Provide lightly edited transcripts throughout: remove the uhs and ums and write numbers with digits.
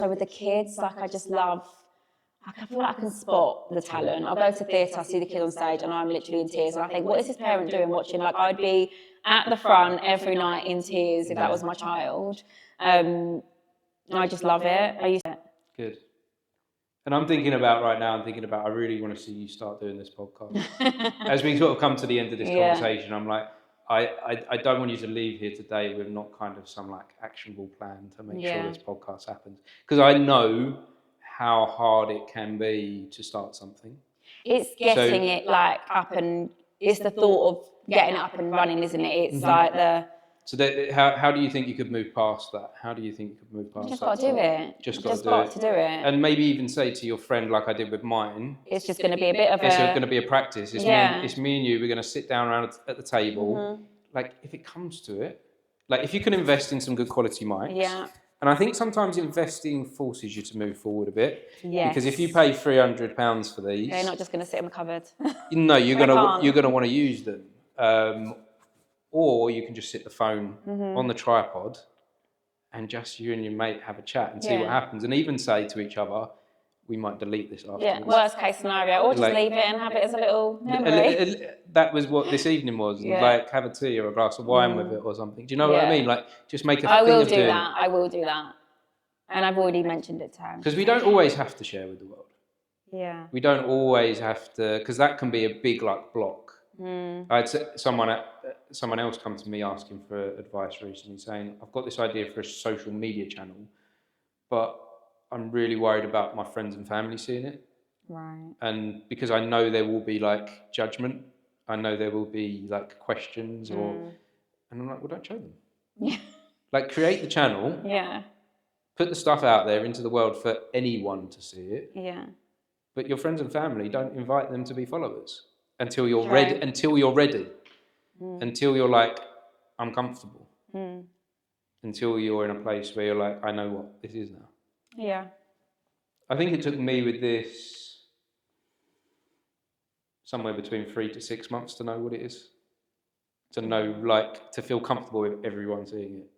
So with the kids, like I just love, I feel like I can spot the talent. I'll go to theatre, I see the kid on stage and I'm literally in tears and I think, what is this parent doing watching? Like I'd be at the front every night in tears if that was my child. And I just love it. I used to. Good. And I'm thinking about right now, I really want to see you start doing this podcast. As we sort of come to the end of this conversation, I'm like, I don't want you to leave here today with not kind of some like actionable plan to make sure this podcast happens. Because I know how hard it can be to start something. It's getting it like up and it's the thought of getting it up and running, isn't it? It's like the... So how do you think you could move past that? How do you think you could move past that? Just got to do it. Just got to do it. And maybe even say to your friend, like I did with mine. It's just going to be a bit of It's going to be a practice. It's me and you. We're going to sit down around at the table. Like if it comes to it, like if you can invest in some good quality mics. Yeah. And I think sometimes investing forces you to move forward a bit. Yes. Because if you pay £300 for these, they're not just going to sit in the cupboard. No, you're going to want to use them. Or you can just sit the phone on the tripod and just you and your mate have a chat and see what happens. And even say to each other, we might delete this afterwards. Yeah, worst case scenario. Or just leave it and have it as a little memory. That was what this evening was. Like have a tea or a glass of wine with it or something. Do you know what I mean? Like just make a thing of doing it. I will do that. And I've already mentioned it to him. Because we don't always have to share with the world. Yeah. We don't always have to, because that can be a big like block. I had someone else come to me asking for advice recently, saying, I've got this idea for a social media channel, but I'm really worried about my friends and family seeing it. Right. And because I know there will be like judgment, I know there will be like questions and I'm like, well, don't show them. Yeah. Like create the channel. Yeah. Put the stuff out there into the world for anyone to see it. Yeah. But your friends and family, don't invite them to be followers. Until you're ready, until you're like, I'm comfortable. Until you're in a place where you're like, I know what this is now. Yeah. I think it took me with this somewhere between 3 to 6 months to know what it is. To know, like, to feel comfortable with everyone seeing it.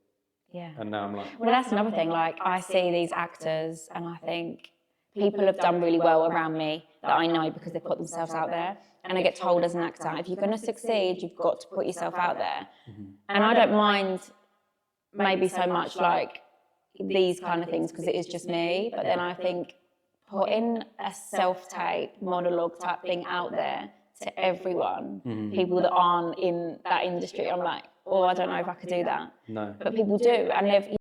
Yeah. And now I'm like... Well, that's another thing. Like, I see these actors and I think people have done really well around me that I know because they put themselves out there. And I get told as an actor, if you're going to succeed, you've got to put yourself out there. And I don't mind maybe so much like these kind of things because it is just me. But then I think putting a self-tape monologue type thing out there to everyone, people that aren't in that industry, I'm like, oh, I don't know if I could do that. No. But people do. And